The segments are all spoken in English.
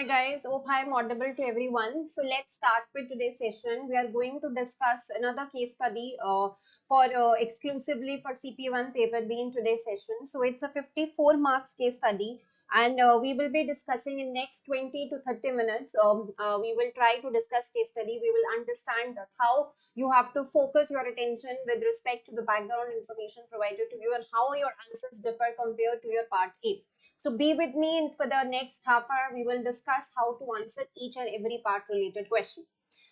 Hi guys, hope I'm audible to everyone. So let's start with today's session. We are going to discuss another case study for exclusively for CP1 paper B in today's session. So it's a 54 marks case study, and we will be discussing in next 20 to 30 minutes. We will try to discuss case study. We will understand that how you have to focus your attention with respect to the background information provided to you and how your answers differ compared to your part A. So be with me and for the next half hour. We will discuss how to answer each and every part related question.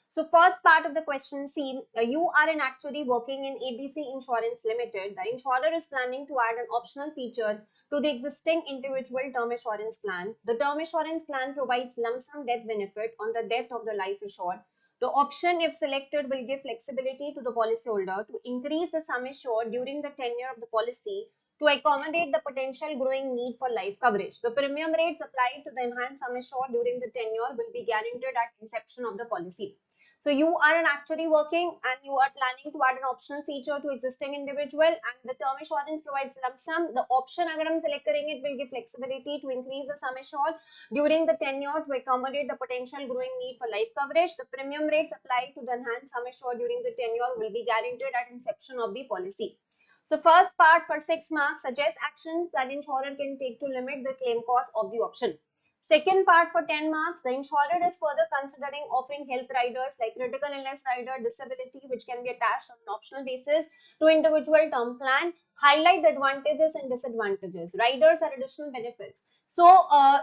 So first part of the question, see, you are an actuary working in ABC Insurance Limited. The insurer is planning to add an optional feature to the existing individual term assurance plan. The term assurance plan provides lump sum death benefit on the death of the life assured. The option, if selected, will give flexibility to the policyholder to increase the sum assured during the tenure of the policy to accommodate the potential growing need for life coverage. The premium rates applied to the enhanced sum assured during the tenure will be guaranteed at inception of the policy. So you are an actuary working and you are planning to add an optional feature to existing individual, and the term assurance provides lump sum. The option agar hum select karenge will give flexibility to increase the sum assured during the tenure to accommodate the potential growing need for life coverage. The premium rates applied to the enhanced sum assured during the tenure will be guaranteed at inception of the policy. So first part for 6 marks suggests actions that insurer can take to limit the claim cost of the option. Second part for 10 marks, the insurer is further considering offering health riders like critical illness rider, disability, which can be attached on an optional basis to individual term plan. Highlight the advantages and disadvantages. Riders are additional benefits. So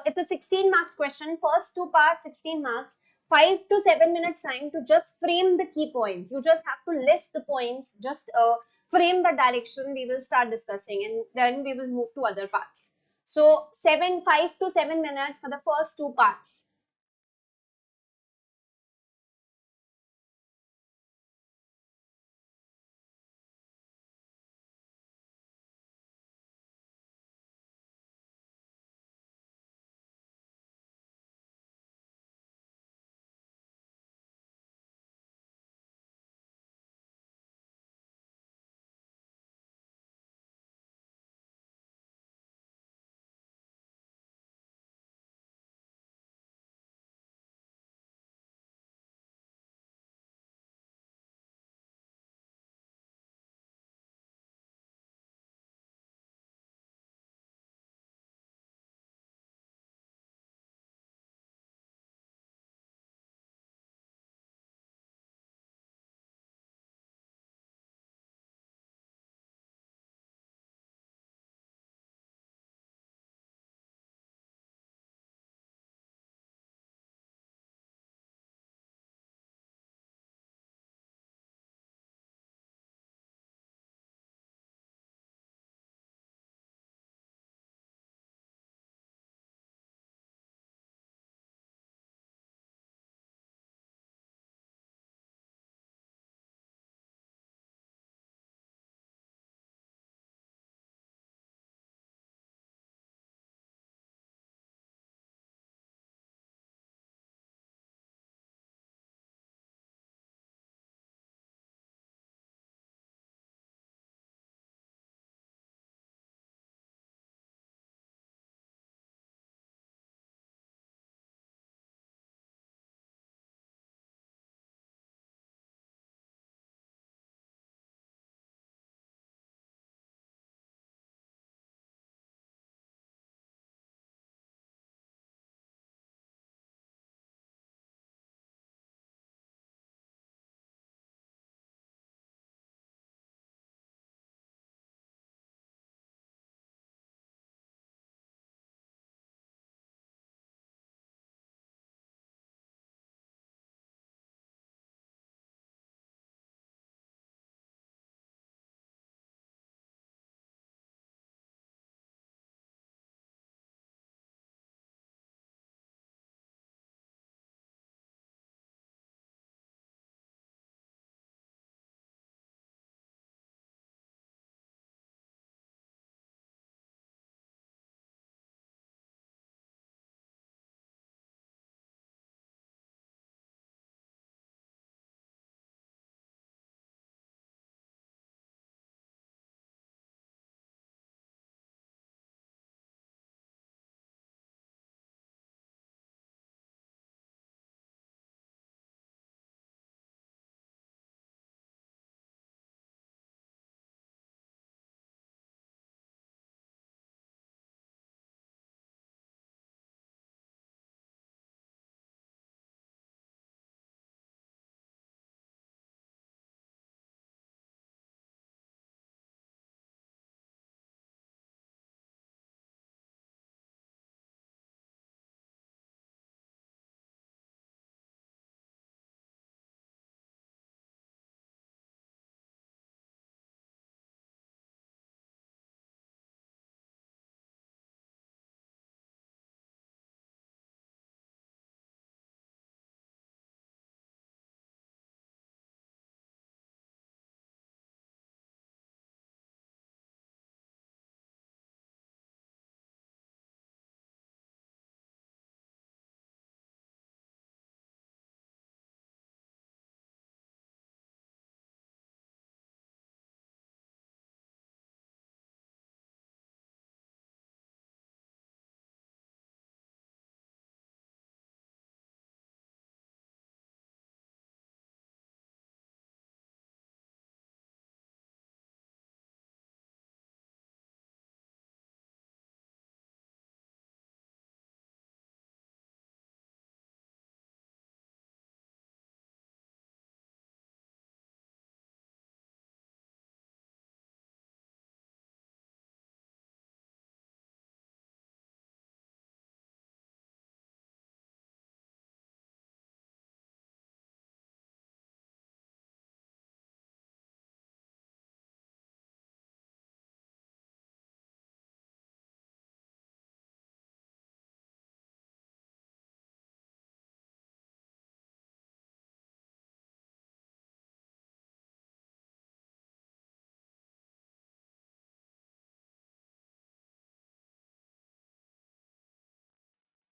it's a 16 marks question. First two parts, 16 marks. 5 to 7 minutes time to just frame the key points. You just have to list the points, just frame the direction we will start discussing, and then we will move to other parts. So 5 to 7 minutes for the first two parts.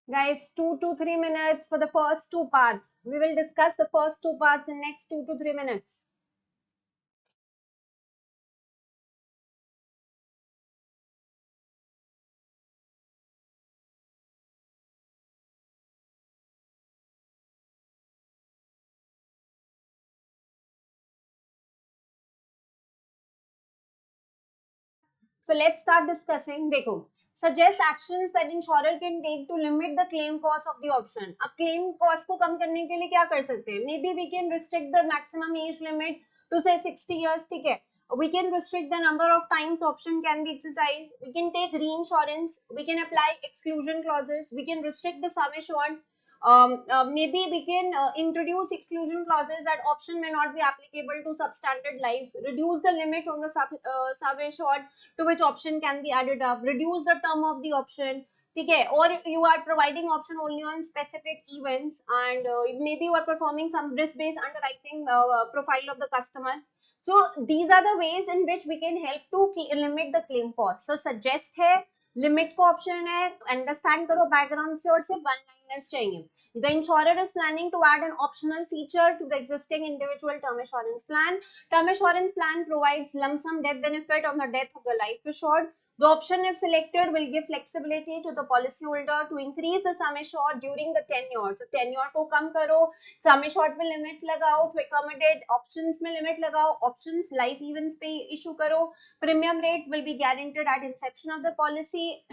Guys, 2 to 3 minutes for the first two parts. We will discuss the first two parts in next 2 to 3 minutes. So let's start discussing. देखो, suggest actions that insurer can take to limit the claim cost of the option. अब claim cost को कम करने के लिए क्या कर सकते हैं? Maybe we can restrict the maximum age limit to say 60 years. ठीक है? We can restrict the number of times option can be exercised. We can take reinsurance. We can apply exclusion clauses. We can restrict the sum assured. Maybe we can introduce exclusion clauses that option may not be applicable to substandard lives, reduce the limit on the sum assured to which option can be added up, reduce the term of the option. Okay, or you are providing option only on specific events, and maybe you are performing some risk-based underwriting profile of the customer. So these are the ways in which we can help to limit the claim cost. So suggest है, limit को option है, understand करो background से और सिर्फ one liners चाहिए. The insurer is planning to add an optional feature to the existing individual term assurance plan. Term assurance plan provides lump sum death benefit on the death of the life assured. The option, if selected, will give flexibility to the policyholder to increase the sum assured during the tenure. So tenure को कम करो, sum assured में limit लगाओ, to accommodate options में limit लगाओ, options life events पे issue करो. Premium rates will be guaranteed at inception of the policy.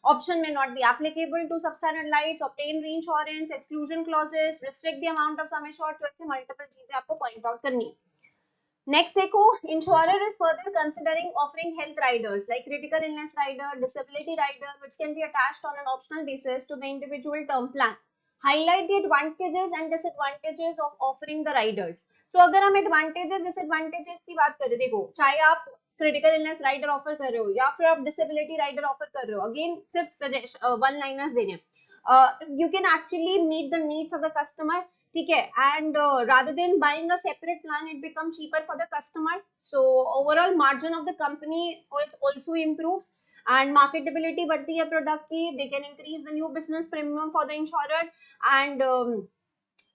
Option may not be applicable to substandard lives. Obtain reinsurance, exclusion clauses, restrict the amount of sum assured. तो ऐसे multiple चीजें आपको point out करनी है. Next देखो, insurer is further considering offering health riders like critical illness rider, disability rider, which can be attached on an optional basis to the individual term plan. Highlight the advantages and disadvantages of offering the riders. So अगर हम advantages disadvantages की बात करें, देखो चाहे आप critical illness rider offer कर रहे हो या फिर आप disability rider offer कर रहे हो, again सिर्फ suggest one liners देने. You can actually meet the needs of the customer. ठीक है, and rather than buying a separate plan, it becomes cheaper for the customer. So overall margin of the company also improves and marketability बढ़ती है product की. They can increase the new business premium for the insurer and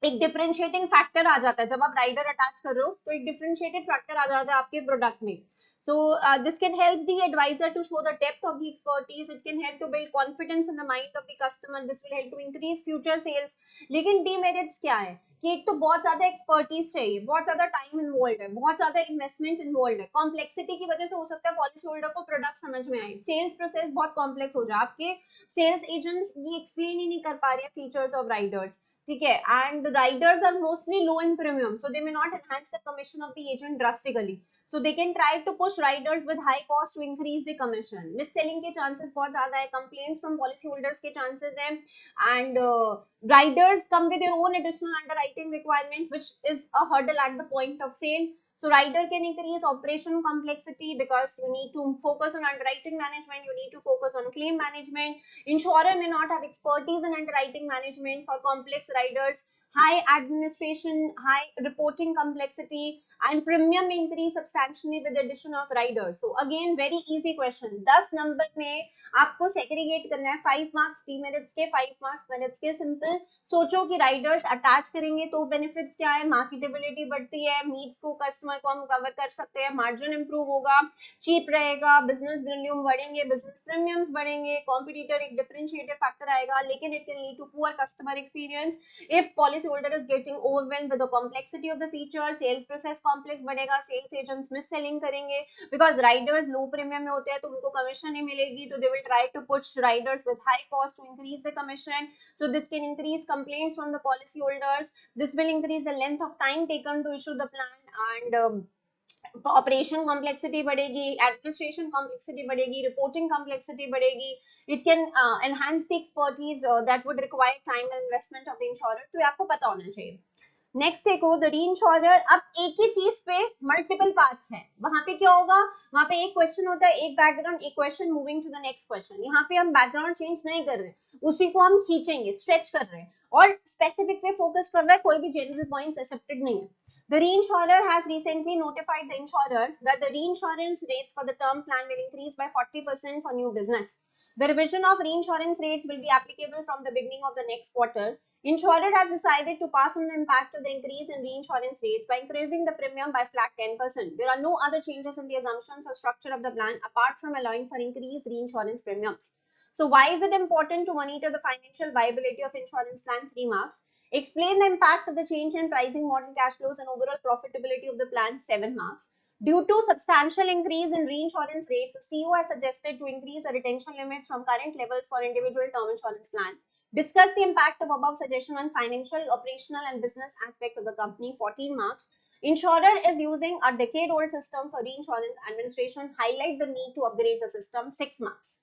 एक differentiating factor आ जाता है जब आप rider attach कर रहे हो, तो एक डिफरेंशिएटेड फैक्टर आ जाता है आपके प्रोडक्ट में. So this can help the advisor to show the depth of the expertise. It can help to build confidence in the mind of the customer. This will help to increase future sales. लेकिन demerits क्या है कि एक तो बहुत ज्यादा expertise चाहिए, बहुत ज्यादा टाइम इन्वॉल्व है, बहुत ज्यादा इन्वेस्टमेंट इन्वॉल्व है. कॉम्प्लेक्सिटी की वजह से हो सकता है पॉलिसी होल्डर को प्रोडक्ट समझ में आए, सेल्स प्रोसेस बहुत कॉम्प्लेक्स हो जाए, आपके सेल्स एजेंट्स ये एक्सप्लेन ही नहीं कर पा रहे हैं फीचर्स ऑफ राइडर्स. ठीक है, and riders are mostly low in premium, so they may not enhance the commission of the agent drastically. So they can try to push riders with high cost to increase the commission. Mis-selling के chances बहुत ज़्यादा है, complaints from policy holders के chances हैं, and riders come with their own additional underwriting requirements, which is a hurdle at the point of sale. So rider can increase operation complexity because you need to focus on underwriting management, you need to focus on claim management. Insurer may not have expertise in underwriting management for complex riders. High administration, high reporting complexity, and premium increase substantially with the addition of riders. So again, very easy question. 10 number में आपको segregate करना है 5 marks demerits के, 5 marks merits के. Simple सोचो कि Riders attach करेंगे तो बेनिफिट्स क्या है, मार्केटेबिलिटी बढ़ती है, नीड्स को कस्टमर को हम कवर कर सकते हैं, मार्जिन इंप्रूव होगा, चीप रहेगा, बिजनेस वॉल्यूम बढ़ेंगे, बिजनेस प्रीमियम्स बढ़ेंगे, कॉम्पिटिटर एक डिफरेंशिएटेड फैक्टर आएगा. लेकिन it can lead to poor customer experience if policyholder is getting overwhelmed with the complexity of the feature. Sales process complex बढ़ेगा, sales agents miss selling करेंगे because riders low premium में होते हैं तो उनको commission नहीं मिलेगी, तो they will try to push riders with high cost to increase the commission. So this can increase complaints from the policyholders. This will increase the length of time taken to issue the plan, and operation complexity बढ़ेगी, administration complexity बढ़ेगी, reporting complexity बढ़ेगी. It can enhance the expertise that would require time and investment of the insurer. तो आपको पता होना चाहिए. Next देखो, the रीइंश्योरर. अब एक ही चीज पे मल्टीपल पार्ट्स हैं, वहां पे क्या होगा, वहां पे एक क्वेश्चन होता है, एक बैकग्राउंड, एक question, moving to the next question. यहाँ पे हम बैकग्राउंड चेंज नहीं कर रहे, उसी को हम खींचेंगे, स्ट्रेच कर रहे हैं और स्पेसिफिक पे फोकस कर रहे हैं, कोई भी जनरल पॉइंट्स एक्सेप्टेड नहीं है. The reinsurer has recently notified the insurer that the reinsurance rates for the term plan will increase by 40% for new business. The revision of reinsurance rates will be applicable from the beginning of the next quarter. Insurer has decided to pass on the impact of the increase in reinsurance rates by increasing the premium by flat 10%. There are no other changes in the assumptions or structure of the plan apart from allowing for increased reinsurance premiums. So why is it important to monitor the financial viability of insurance plan? 3 marks. Explain the impact of the change in pricing, modern cash flows and overall profitability of the plan. 7 marks. Due to substantial increase in reinsurance rates, CEO has suggested to increase the retention limits from current levels for individual term insurance plan. Discuss the impact of above suggestion on financial, operational and business aspects of the company. 14 marks. Insurer is using a decade-old system for reinsurance administration. Highlight the need to upgrade the system. 6 marks.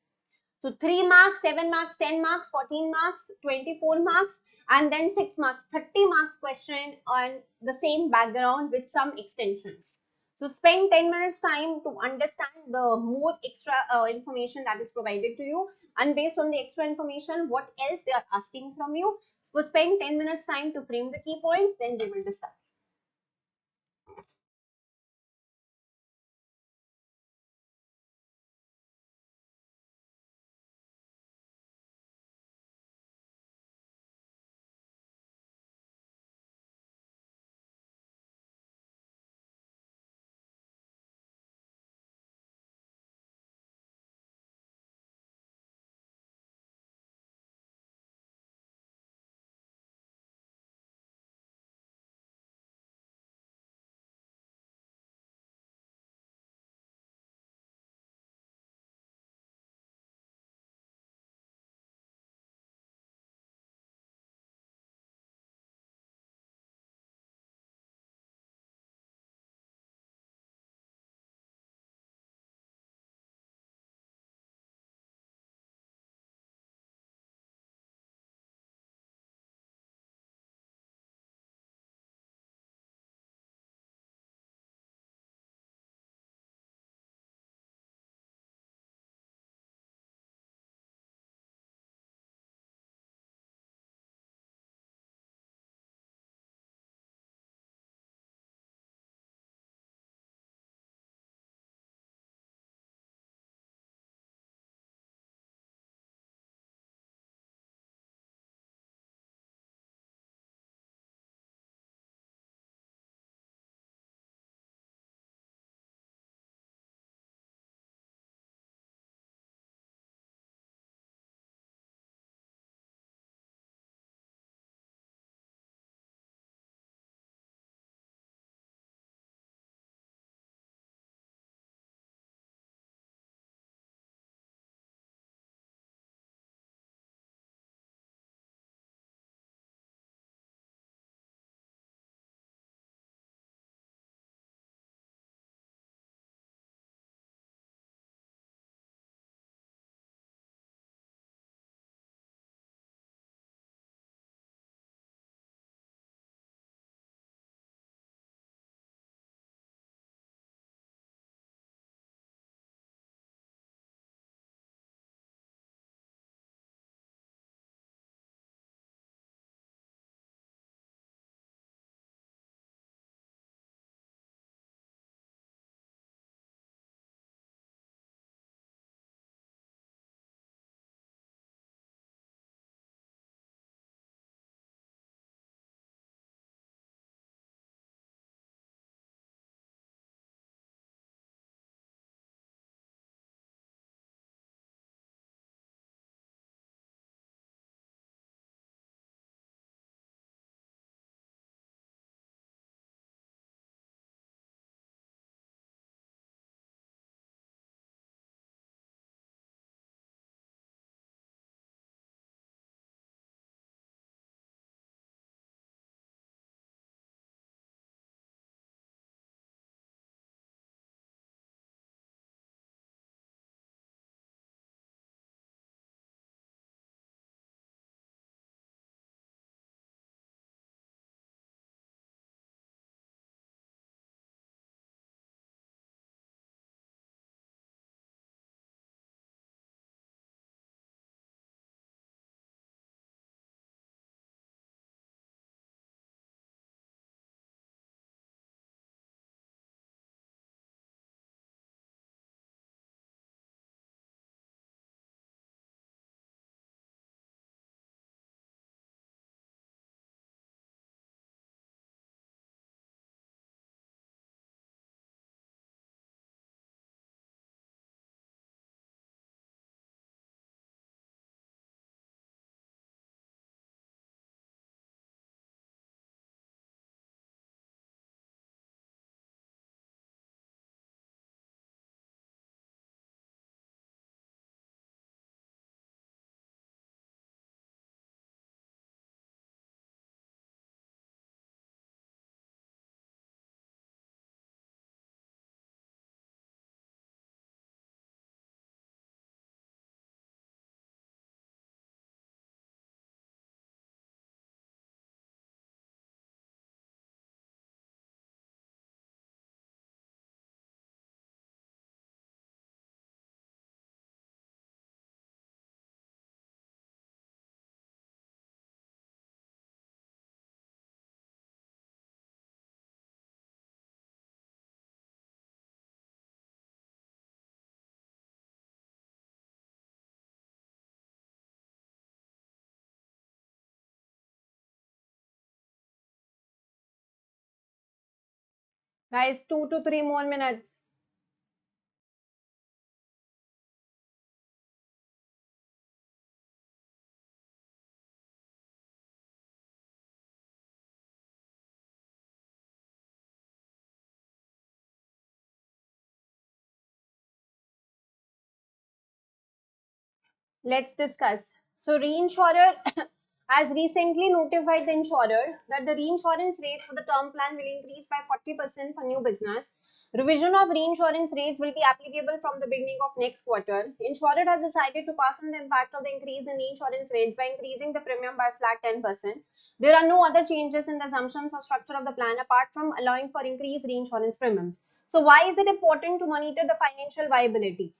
So 3 marks, 7 marks, 10 marks, 14 marks, 24 marks, and then 6 marks, 30 marks question on the same background with some extensions. So spend 10 minutes time to understand the more extra information that is provided to you, and based on the extra information, what else they are asking from you. So spend 10 minutes time to frame the key points, then we will discuss. Guys, 2 to 3 more minutes. Let's discuss. So, reinsurer has recently notified the insurer that the reinsurance rate for the term plan will increase by 40% for new business. Revision of reinsurance rates will be applicable from the beginning of next quarter. Insurer has decided to pass on the impact of the increase in reinsurance rates by increasing the premium by flat 10%. There are no other changes in the assumptions or structure of the plan apart from allowing for increased reinsurance premiums. So, why is it important to monitor the financial viability?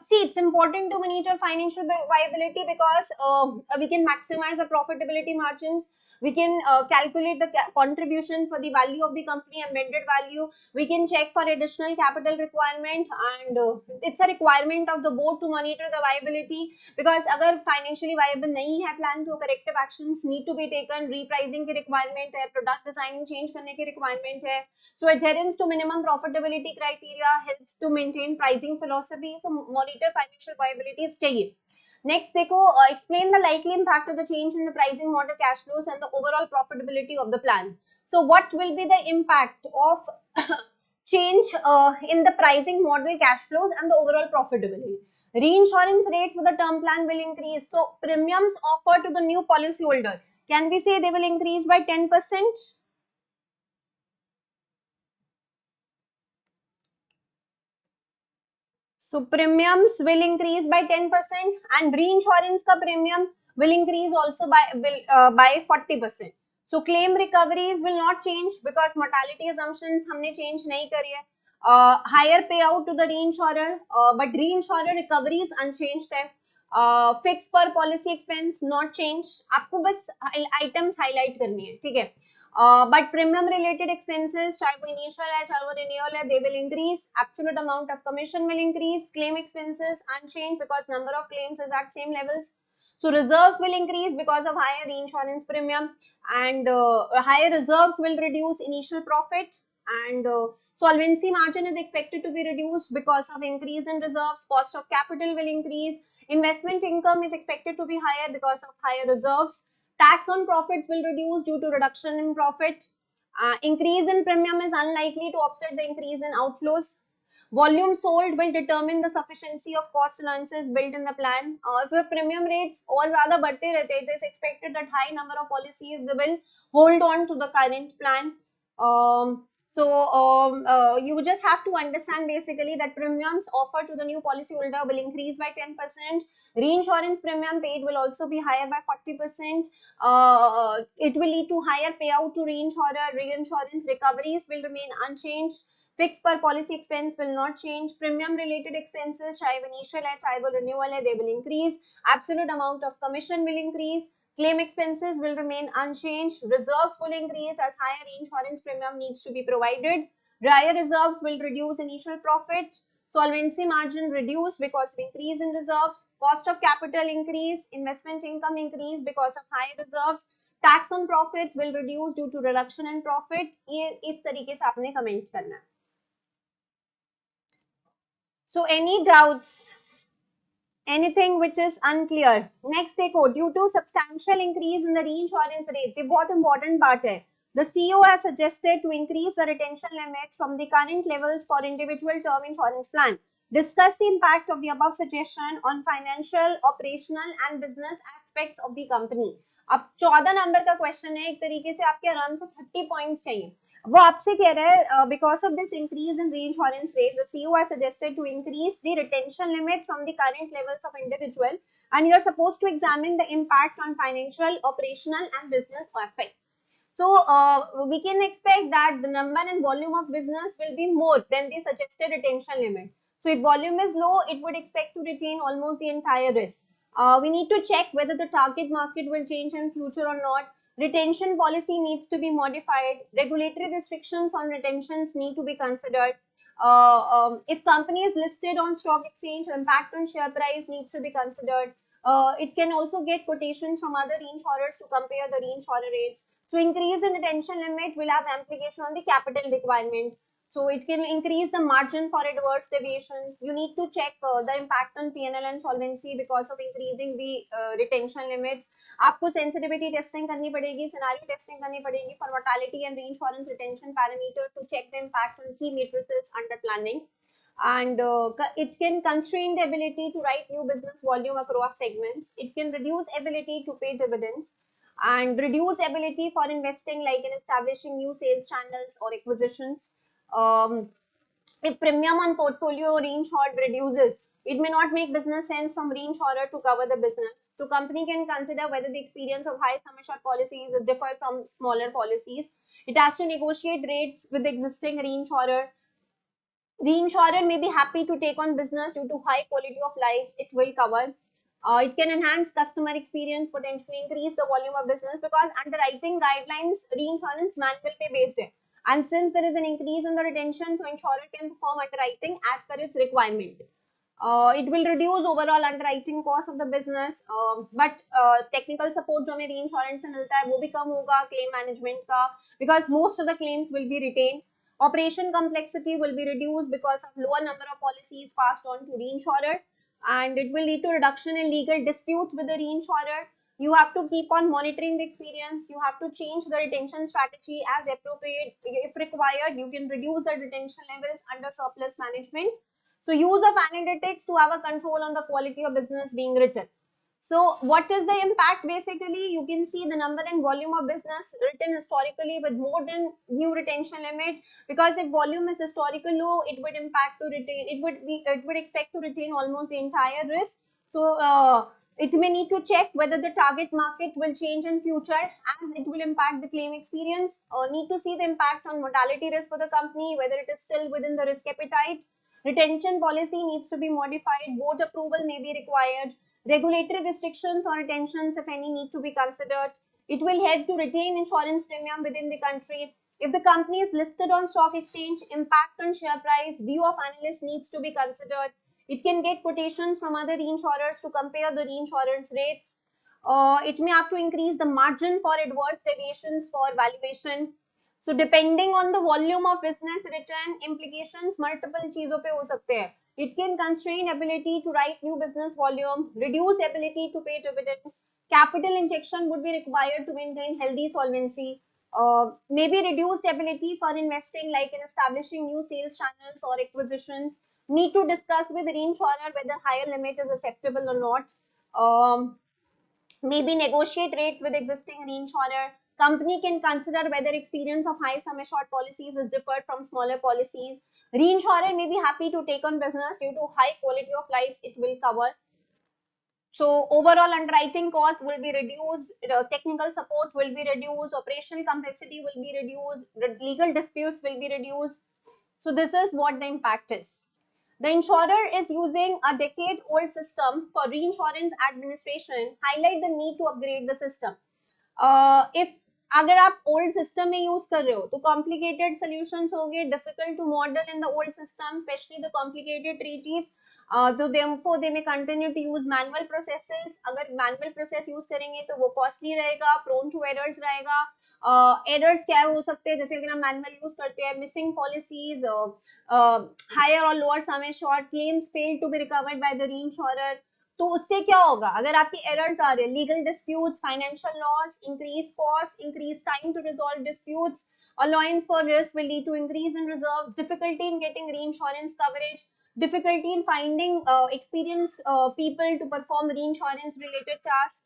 See, it's important to monitor financial viability because we can maximize the profitability margins. We can calculate the contribution for the value of the company, amended value. We can check for additional capital requirement, and it's a requirement of the board to monitor the viability, because अगर financially viable नहीं है plan, तो corrective actions need to be taken. Repricing की requirement है, product designing change करने की requirement है. So adherence to minimum profitability criteria helps to maintain pricing philosophy. So monitor financial viability चाहिए. Next, देखो, explain the likely impact of the change in the pricing model, cash flows, and the overall profitability of the plan. So what will be the impact of change in the pricing model, cash flows, and the overall profitability? Reinsurance rates for the term plan will increase. So premiums offered to the new policyholder, can we say they will increase by 10%? So premiums will increase by 10% and reinsurance ka premium will increase also by 40%. So claim recoveries will not change because mortality assumptions हमने change नहीं करी है. Higher payout to the reinsurer, but reinsurer recoveries unchanged है. Fixed per policy expense not change. आपको बस items highlight करनी है, ठीक है? But premium related expenses, चाहे वो initial है, चाहे वो renewal है, they will increase. Absolute amount of commission will increase. Claim expenses unchanged because number of claims is at same levels. So reserves will increase because of higher reinsurance premium, and higher reserves will reduce initial profit, and solvency margin is expected to be reduced because of increase in reserves. Cost of capital will increase. Investment income is expected to be higher because of higher reserves. Tax on profits will reduce due to reduction in profit. Increase in premium is unlikely to offset the increase in outflows. Volume sold will determine the sufficiency of cost allowances built in the plan. If your premium rates और ज़्यादा बढ़ते रहते, it is expected that high number of policies will hold on to the current plan. You just have to understand basically that premiums offered to the new policyholder will increase by 10%. Reinsurance premium paid will also be higher by 40%. It will lead to higher payout to reinsurer. Reinsurance recoveries will remain unchanged. Fixed per policy expense will not change. Premium related expenses, चाहे वो initial है, चाहे वो renewal है, they will increase. Absolute amount of commission will increase. Claim expenses will remain unchanged. Reserves will increase as higher insurance premium needs to be provided. Higher reserves will reduce initial profit. Solvency margin reduce because of increase in reserves. Cost of capital increase. Investment income increase because of higher reserves. Tax on profits will reduce due to reduction in profit. ये इस तरीके से आपने comment करना है. So any doubts? Anything which is unclear? Next देखो, due to substantial increase in the reinsurance rates, ये बहुत important बात है. The CEO has suggested to increase the retention limits from the current levels for individual term insurance plan. Discuss the impact of the above suggestion on financial, operational and business aspects of the company. अब 14 number का question है, एक तरीके से आपके आराम से 30 points चाहिए. वो आपसे कह रहा है because of this increase in reinsurance rates, the CEO has suggested to increase the retention limits from the current levels of individual, and you are supposed to examine the impact on financial, operational and business aspects. So we can expect that the number and volume of business will be more than the suggested retention limit. So if volume is low, it would expect to retain almost the entire risk. We need to check whether the target market will change in future or not. Retention policy needs to be modified. Regulatory restrictions on retentions need to be considered. If company is listed on stock exchange, impact on share price needs to be considered. It can also get quotations from other reinsurers to compare the reinsurer rates. So increase in retention limit will have implication on the capital requirement. So it can increase the margin for adverse deviations. You need to check the impact on P&L and solvency because of increasing the retention limits. आपको sensitivity testing करनी पड़ेगी, scenario testing करनी पड़ेगी for mortality and reinsurance retention parameter to check the impact on key matrices under planning. And it can constrain the ability to write new business volume across segments. It can reduce ability to pay dividends and reduce ability for investing, like in establishing new sales channels or acquisitions. If premium on portfolio reinsured reduces, it may not make business sense from reinsurer to cover the business. So company can consider whether the experience of high sum assured policies is different from smaller policies. It has to negotiate rates with existing reinsurer. Reinsurer may be happy to take on business due to high quality of lives it will cover. It can enhance customer experience, potentially increase the volume of business because underwriting guidelines, reinsurance manual पे based है. And since there is an increase in the retention, so insurer can perform underwriting as per its requirement. It will reduce overall underwriting cost of the business, but technical support जो हमें reinsurance से मिलता है वो भी कम होगा claim management का, because most of the claims will be retained. Operation complexity will be reduced because of lower number of policies passed on to reinsurer, and it will lead to reduction in legal disputes with the reinsurer. You have to keep on monitoring the experience. You have to change the retention strategy as appropriate. If required, you can reduce the retention levels under surplus management. So use of analytics to have a control on the quality of business being written. So what is the impact? Basically, you can see the number and volume of business written historically with more than new retention limit, because if volume is historical low, it would impact to retain, it would expect to retain almost the entire risk. So it may need to check whether the target market will change in future as it will impact the claim experience, or need to see the impact on mortality risk for the company, whether it is still within the risk appetite. Retention policy needs to be modified. Board approval may be required. Regulatory restrictions or retentions, if any, need to be considered. It will help to retain insurance premium within the country. If the company is listed on stock exchange, impact on share price, view of analysts needs to be considered. It can get quotations from other reinsurers to compare the reinsurance rates. It may have to increase the margin for adverse deviations for valuation. So depending on the volume of business written, implications multiple चीजों पे हो सकते हैं. It can constrain ability to write new business volume, reduce ability to pay dividends. Capital injection would be required to maintain healthy solvency. Maybe reduced ability for investing, like in establishing new sales channels or acquisitions. Need to discuss with reinsurer whether higher limit is acceptable or not. Maybe negotiate rates with existing reinsurer. Company can consider whether experience of high sum assured policies is different from smaller policies. Reinsurer may be happy to take on business due to high quality of lives it will cover. So overall underwriting costs will be reduced, technical support will be reduced, operational complexity will be reduced, legal disputes will be reduced. So this is what the impact is. The insurer is using a decade-old system for reinsurance administration. Highlight the need to upgrade the system. If अगर आप old system में use कर रहे हो तो complicated solutions होंगे, difficult to model in the old system, specially the complicated treaties. तो therefore they may continue to use manual processes. अगर मैनुअल प्रोसेस यूज करेंगे तो वो कॉस्टली रहेगा, प्रोन टू एरर्स रहेगा. एरर्स क्या हो सकते हैं, जैसे अगर हम मैनुअल यूज करते हैं, मिसिंग पॉलिसीज, हायर और lower sum assured, claims fail to be recovered by the reinsurer. तो उससे क्या होगा, अगर आपकी एरर्स आ रहे हैं, legal disputes, financial loss, increase cost, increase time to resolve disputes, allowance for risk will lead to increase in reserves, difficulty in getting reinsurance coverage, difficulty in finding experienced people to perform reinsurance related tasks.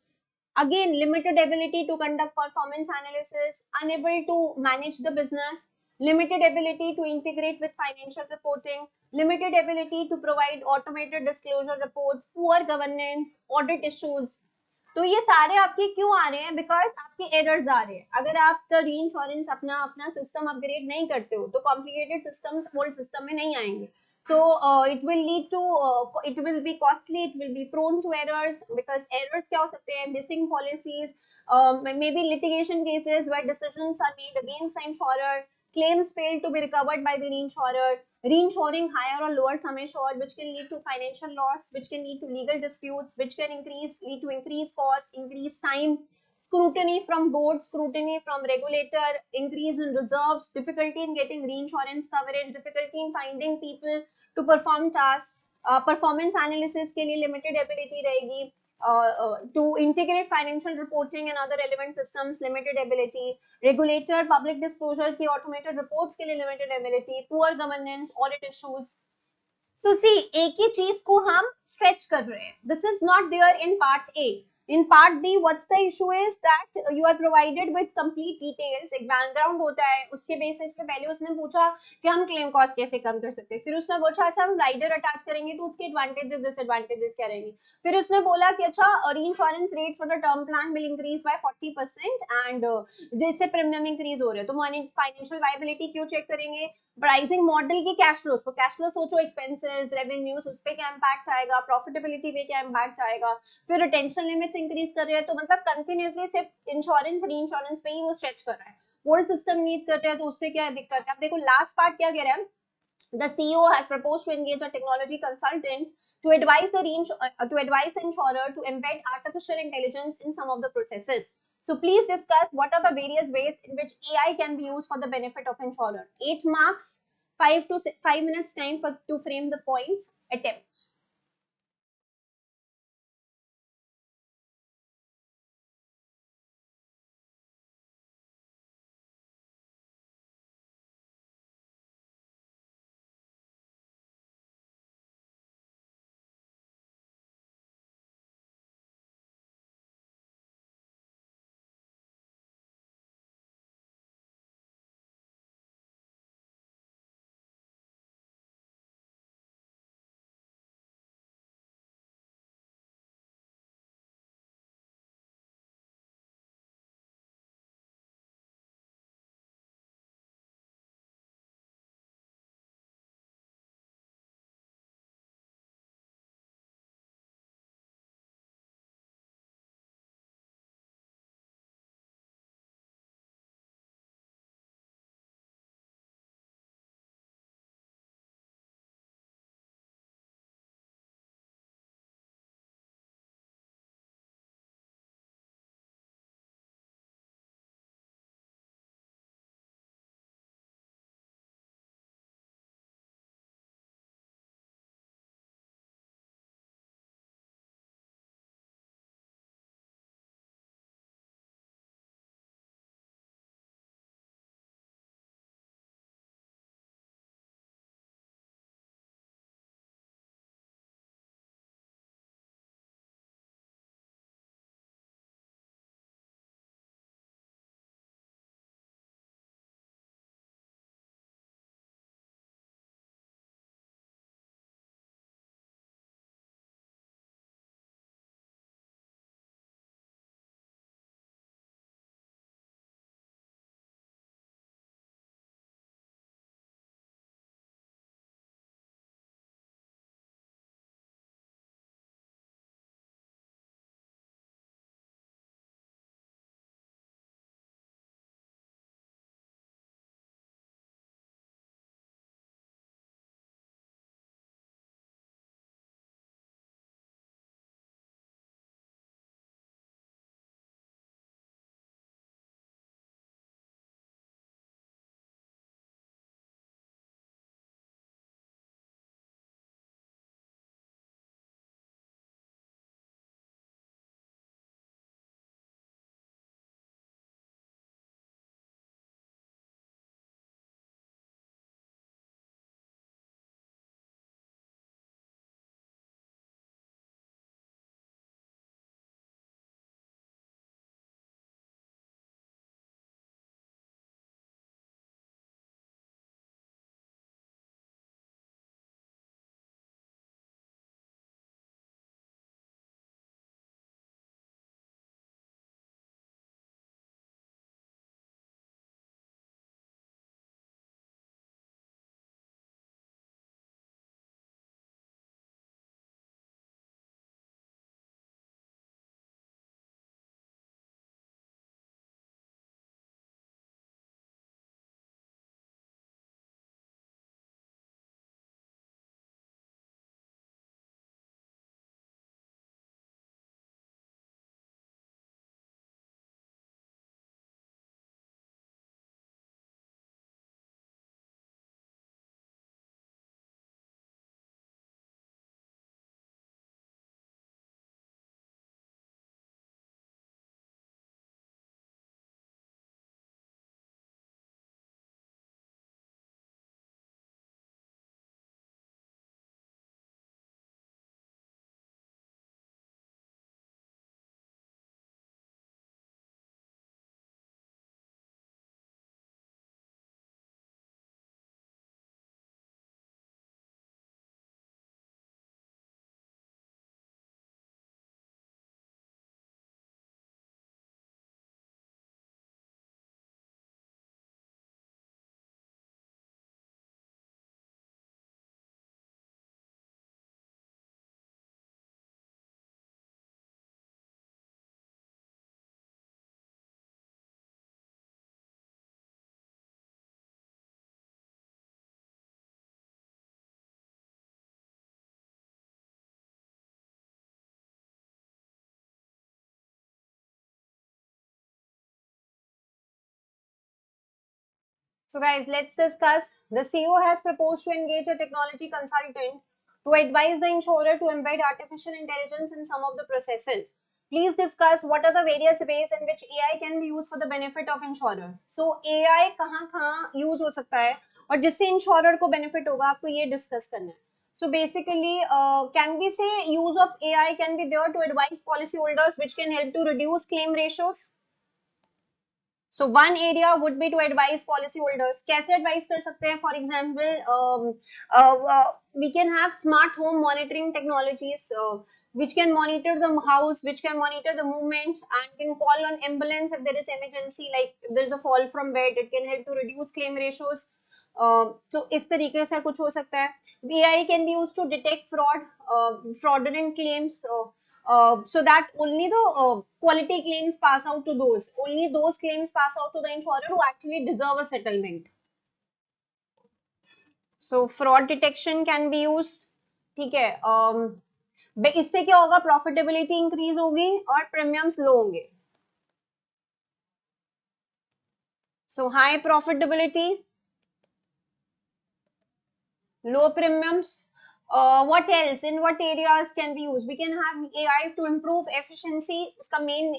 Again, limited ability to conduct performance analysis, unable to manage the business, limited ability to integrate with financial reporting, limited ability to provide automated disclosure reports, poor governance, audit issues. तो ये सारे आपके क्यों आ रहे हैं? Because आपके errors आ रहे हैं. अगर आप द रीइंश्योरेंस अपना सिस्टम अपग्रेड नहीं करते हो तो कॉम्प्लिकेटेड सिस्टम्स ओल्ड सिस्टम में नहीं आएंगे. So it will lead to it will be costly, it will be prone to errors, because errors क्या हो सकते हैं, missing policies, maybe litigation cases where decisions are made against the insurer, claims fail to be recovered by the reinsurer, reinsuring higher or lower sum assured, which can lead to financial loss, which can lead to legal disputes, which can lead to increased costs, increased time. scrutiny from board, scrutiny from regulator, increase in reserves, difficulty in getting reinsurance coverage, difficulty in finding people to perform tasks, performance analysis के लिए limited ability रहेगी, to integrate financial reporting and other relevant systems, limited ability, regulator, public disclosure की automated reports के लिए limited ability, poor governance, audit issues. So see, एक ही चीज को हम stretch कर रहे हैं. This is not there in part A. In part B, what's the issue is that you are provided with complete details. एक background होता है, उसके basis पे पहले उसने पूछा कि हम claim cost कैसे कम कर सकते हैं. फिर उसने पूछा अच्छा हम rider attach करेंगे तो उसके advantages disadvantages क्या रहेंगे. फिर उसने बोला कि अच्छा reinsurance rates for the term plan will increase by 40% and जैसे premium increase हो रहे हैं तो financial viability क्यों check करेंगे. प्राइसिंग मॉडल की कैश फ्लो, तो कैश फ्लो सोचो, एक्सपेंसेस, रेवेन्यूज, उस पे क्या इम्पैक्ट आएगा, प्रॉफिटेबिलिटी पे क्या इम्पैक्ट आएगा. फिर रिटेंशन लिमिट्स इंक्रीज कर रहे हैं तो मतलब कंटिन्यूअसली सिर्फ इंश्योरेंस री इंश्योरेंस पे ही वो स्ट्रेच कर रहा है. वोल्ड सिस्टम नीड कर रहा है तो उससे क्या दिक्कत है. अब देखो लास्ट पार्ट क्या कह रहा है. The CEO has proposed to engage a technology consultant to advise the insurer to embed artificial intelligence in some of the processes. So please discuss what are the various ways in which AI can be used for the benefit of insurer. 8 marks, 5 minutes time to frame the points. Attempt. So guys, let's discuss. The CEO has proposed to engage a technology consultant to advise the insurer to embed artificial intelligence in some of the processes. Please discuss what are the various ways in which AI can be used for the benefit of insurer. So AI कहाँ use हो सकता है और जिससे insurer को benefit होगा, आपको ये discuss करना है. So basically, can we say use of AI can be there to advise policyholders, which can help to reduce claim ratios? So one area would be to advise policyholders. कैसे advise कर सकते हैं? For example, we can have smart home monitoring technologies, which can monitor the house, which can monitor the movement, and can call on ambulance if there is emergency, like there is a fall from bed. It can help to reduce claim ratios. So इस तरीके से कुछ हो सकता है. AI can be used to detect fraudulent claims. So that only the quality claims pass out to only those claims pass out to the insurer who actually deserve a settlement. So fraud detection can be used. ठीक है. इससे क्या होगा? Profitability increase होगी और premiums लो होंगे. So high profitability, low premiums. What else? In what areas can be used? We can have AI to improve efficiency. उसका main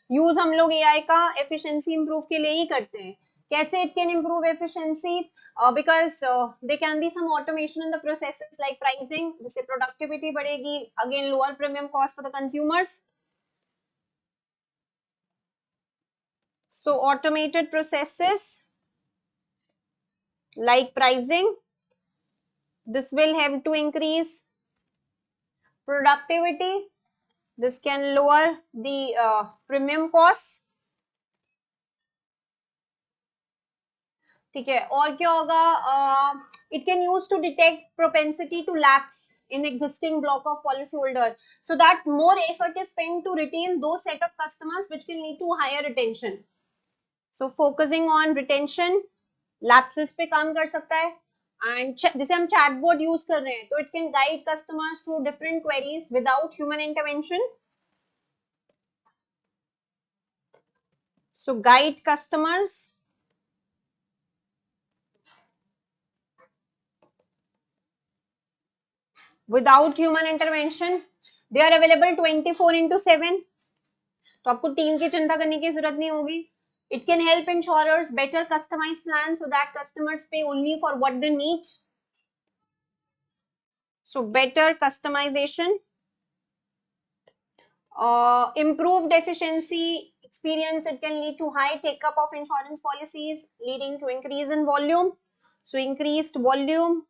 use हम लोग AI का efficiency improve के लिए ही करते हैं. कैसे it can improve efficiency? Because there can be some automation in the processes like pricing, जिससे productivity बढ़ेगी. Again, lower premium cost for the consumers. So automated processes like pricing. This will help to increase productivity. This can lower the premium costs. ठीक है. और क्या होगा? It can use to detect propensity to lapse in existing block of policyholder, so that more effort is spent to retain those set of customers, which can lead to higher retention. So focusing on retention, lapses पे काम कर सकता है. And जैसे हम chatbot use कर रहे हैं, तो it can guide customers through different queries without human intervention. So guide customers without human intervention. They are available 24/7. तो आपको टीम की चिंता करने की जरूरत नहीं होगी. It can help insurers better customize plans so that customers pay only for what they need. So better customization, improved efficiency experience. It can lead to high take up of insurance policies, leading to increase in volume. So increased volume,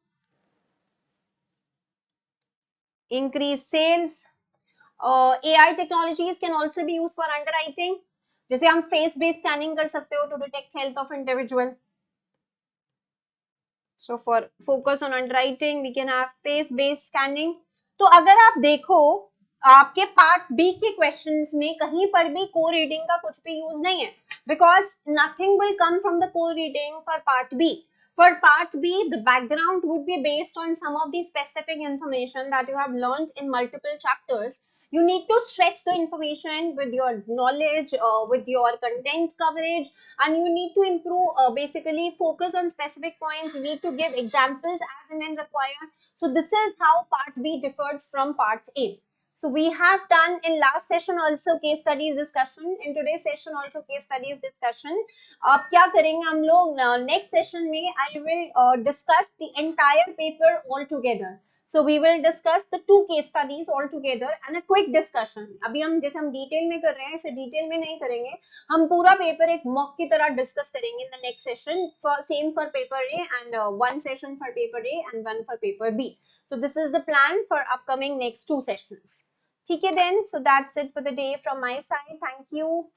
increased sales. AI technologies can also be used for underwriting. जैसे हम face based scanning कर सकते हो to detect health of individual. So for focus on underwriting, we can have face based scanning. तो अगर आप देखो, आपके पार्ट बी के क्वेश्चंस में कहीं पर भी को रीडिंग का कुछ भी यूज नहीं है, because nothing will come from the co reading for part B. For part B, the background would be based on some of the specific information that you have learned in multiple chapters. You need to stretch the information with your knowledge, with your content coverage, and you need to improve, basically focus on specific points. You need to give examples as and when required. So this is how part B differs from part A. So we have done in last session also case studies discussion, in today's session also case studies discussion. अब क्या करेंगे हम लोग next session में? I will discuss the entire paper all together. So we will discuss the two case studies all together and a quick discussion. अभी हम जैसे हम डिटेल में कर रहे हैं, इसे डिटेल में नहीं करेंगे. हम पूरा पेपर एक मॉक की तरह डिस्कस करेंगे in the next session. For same for paper A, and one session for paper A and one for paper B. So this is the plan for upcoming next two sessions. ठीक है then. So that's it for the day from my side. Thank you.